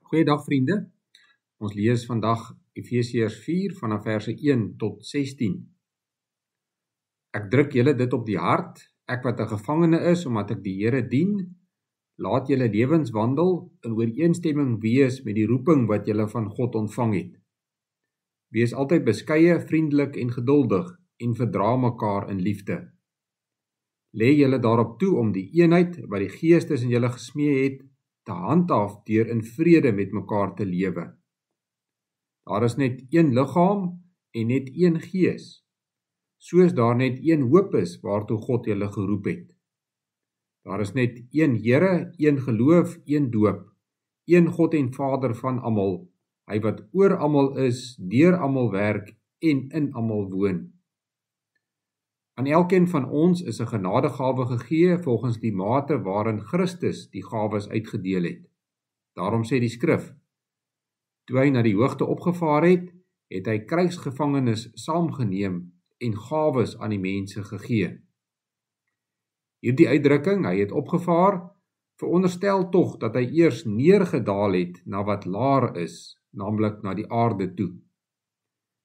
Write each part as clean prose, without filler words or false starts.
Goeiedag vriende, ons lees vandag Efesiërs 4 vanaf verse 1 tot 16. Ek druk julle dit op die hart, ek wat 'n gevangene is omdat ek die Here dien, laat julle lewens wandel in ooreenstemming wees met die roeping wat julle van God ontvang het. Wees altyd beskeie, vriendelik en geduldig en verdra mekaar in liefde. Lê julle daarop toe om die eenheid wat die Gees tussen julle gesmee het, te handhaaf deur in vrede met mekaar te lewe. Daar is net een liggaam en net een Gees, soos daar net een hoop is waartoe God julle geroep het. Daar is net een Here, een geloof, een doop, een God en Vader van almal, hy wat oor almal is, deur almal werk en in almal woon. Aan elkeen van ons is 'n genadegawe gegee volgens die mate waarin Christus die gawes uitgedeel het. Daarom sê die skrif, toe hy na die hoogte opgevaar het, het hy krygsgevangenes saamgeneem en gawes aan die mense gegee. Hierdie uitdrukking, hy het opgevaar, veronderstel tog dat hy eers neergedaal het na wat laer is, naamlik na die aarde toe.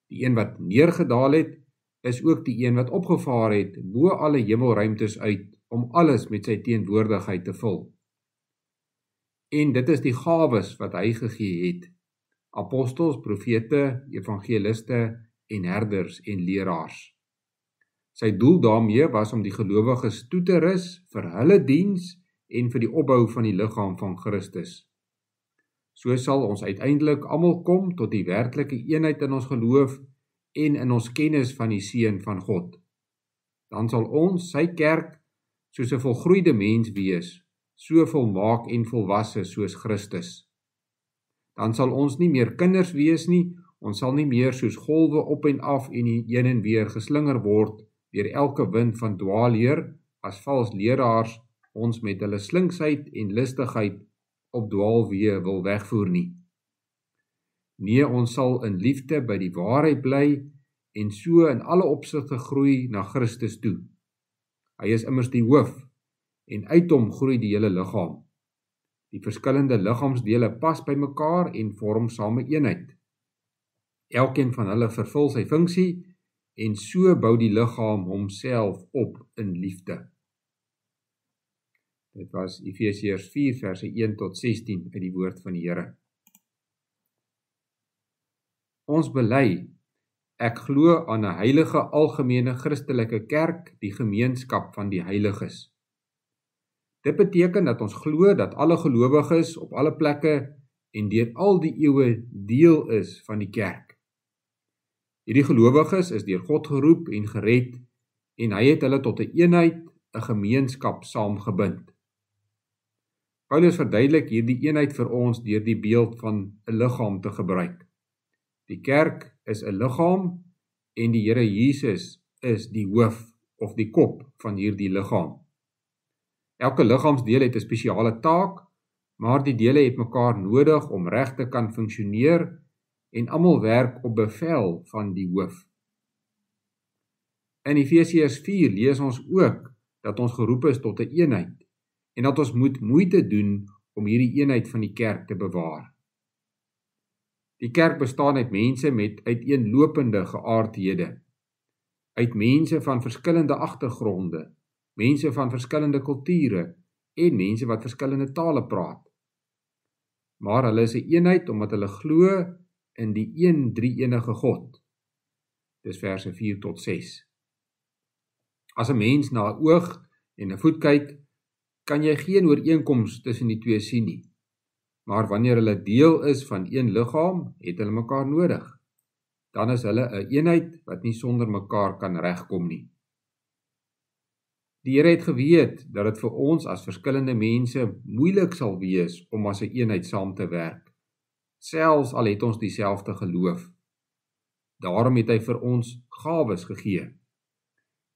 Die een wat neergedaal het, is ook die een wat opgevaar het bo alle hemelruimtes uit om alles met sy teenwoordigheid te vul. En dit is die gawes wat hy gegee het: apostels, profete, evangeliste en herders en leraars. Sy doel daarmee was om die gelowiges toe te rus vir hulle diens en vir die opbou van die liggaam van Christus. So sal ons uiteindelik almal kom tot die werklike eenheid in ons geloof en in ons kennis van die Seun van God. Dan sal ons, sy kerk, soos 'n volgroeide mens wees, so volmaak en volwasse soos Christus. Dan sal ons nie meer kinders wees nie, ons sal nie meer soos golwe op en af en heen en weer geslinger word deur elke wind van dwaalleer, as vals leraars ons met hulle slinksheid en listigheid op dwaalweë wil wegvoer nie. Nee, ons sal in liefde by die waarheid bly en so in alle opsigte groei na Christus toe. Hy is immers die hoof en uit hom groei die hele liggaam. Die verskillende liggaamsdele pas by mekaar en vorm same eenheid. Elkeen van hulle vervul sy funksie en so bou die liggaam homself op in liefde. Dit was Efesiërs 4 verse 1 tot 16 uit die woord van die Here. Ons bely, ek glo aan 'n heilige algemene Christelike kerk, die gemeenskap van die heiliges. Dit beteken dat ons glo dat alle gelowiges op alle plekke en deur al die eeue deel is van die kerk. Hierdie gelowiges is deur God geroep en gered en hy het hulle tot 'n eenheid, 'n gemeenskap saamgebind. Paulus verduidelik hierdie eenheid vir ons deur die beeld van 'n liggaam te gebruik. Die kerk is 'n liggaam en die Here Jesus is die hoof of die kop van hierdie liggaam. Elke liggaamsdeel het 'n spesiale taak, maar die dele het mekaar nodig om reg te kan funksioneer en almal werk op bevel van die hoof. In Efesiërs 4 lees ons ook dat ons geroep is tot 'n eenheid en dat ons moet moeite doen om hierdie eenheid van die kerk te bewaar. Die kerk bestaan uit mense met uiteenlopende geaardhede, uit mense van verskillende agtergronde, mense van verskillende kulture en mense wat verskillende tale praat. Maar hulle is 'n eenheid omdat hulle glo in die een drie-enige God. Dis verse 4 tot 6. As 'n mens na 'n oog en 'n voet kyk, kan jy geen ooreenkoms tussen die twee sien nie. Maar wanneer hulle deel is van een liggaam, het hulle mekaar nodig. Dan is hulle 'n eenheid wat nie sonder mekaar kan regkom nie. Die Here het geweet dat dit vir ons as verskillende mense moeilik sal wees om as 'n eenheid saam te werk, selfs al het ons dieselfde geloof. Daarom het hy vir ons gawes gegee.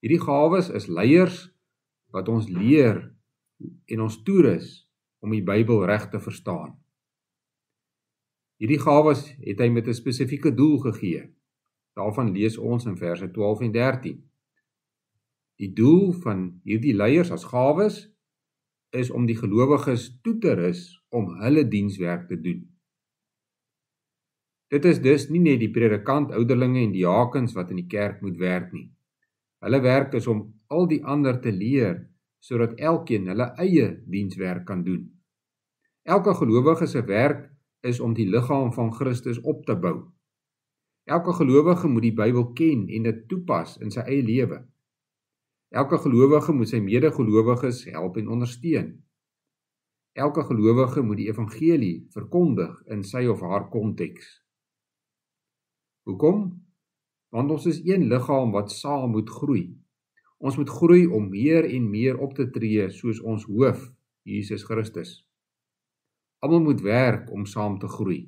Hierdie gawes is leiers wat ons leer en ons toerus om die Bybel reg te verstaan. Hierdie gawes het hy met 'n spesifieke doel gegee. Daarvan lees ons in verse 12 en 13. Die doel van hierdie leiers as gawes is om die gelowiges toe te rus om hulle dienswerk te doen. Dit is dus nie net die predikant, ouderlinge en diakens wat in die kerk moet werk nie. Hulle werk is om al die ander te leer, sodat elkeen hulle eie dienswerk kan doen. Elke gelowige se werk is om die liggaam van Christus op te bou. Elke gelowige moet die Bybel ken en dit toepas in sy eie lewe. Elke gelowige moet sy medegelowiges help en ondersteun. Elke gelowige moet die evangelie verkondig in sy of haar konteks. Hoekom? Want ons is een liggaam wat saam moet groei. Ons moet groei om meer en meer op te tree soos ons hoof, Jesus Christus. Almal moet werk om saam te groei.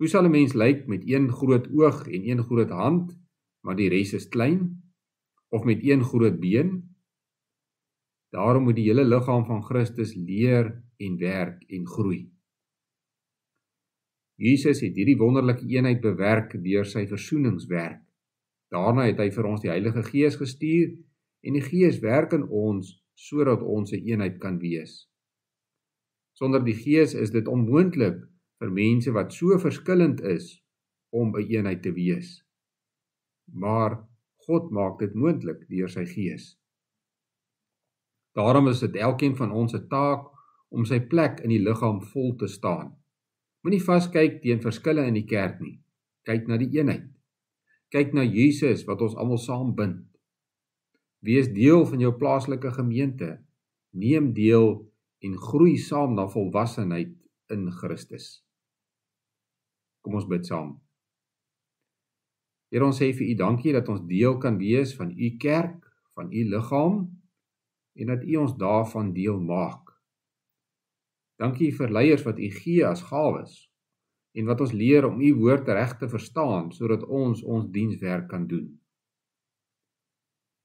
Hoe sal 'n mens lyk met een groot oog en een groot hand, maar die res is klein? Of met een groot been? Daarom moet die hele liggaam van Christus leer en werk en groei. Jesus het hierdie wonderlike eenheid bewerk deur sy versoeningswerk. Daarna het hy vir ons die Heilige Gees gestuur en die Gees werk in ons sodat ons 'n eenheid kan wees. Sonder die Gees is dit onmoontlik vir mense wat so verskillend is om 'n eenheid te wees. Maar God maak dit moontlik deur sy Gees. Daarom is dit elkeen van ons 'n taak om sy plek in die liggaam vol te staan. Moenie vaskyk teen verskille in die kerk nie. Kyk na die eenheid. Kyk na Jesus wat ons almal saam bind. Wees deel van jou plaaslike gemeente. Neem deel en groei saam na volwassenheid in Christus. Kom ons bid saam. Here, ons sê vir U dankie dat ons deel kan wees van U kerk, van U liggaam, en dat U ons daarvan deel maak. Dankie vir leiers wat U gee as gawes, en wat ons leer om U woord reg te verstaan, sodat ons dienswerk kan doen.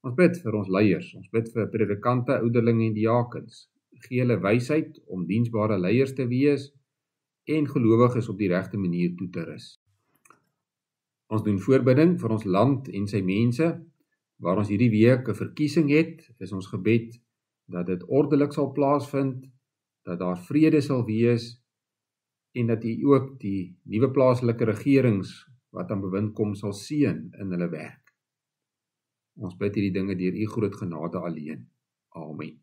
Ons bid vir ons leiers, ons bid vir predikante, ouderlinge en diakens. Gee hulle wysheid om diensbare leiers te wees, en gelowiges op die regte manier toe te rus. Ons doen voorbidding vir ons land en sy mense, waar ons hierdie week 'n verkiesing het, is ons gebed dat dit ordelik sal plaasvind, dat daar vrede sal wees, en dat U ook die nuwe plaaslike regerings wat aan bewind kom sal seën in hulle werk. Ons bid hierdie dinge deur U groot genade alleen. Amen.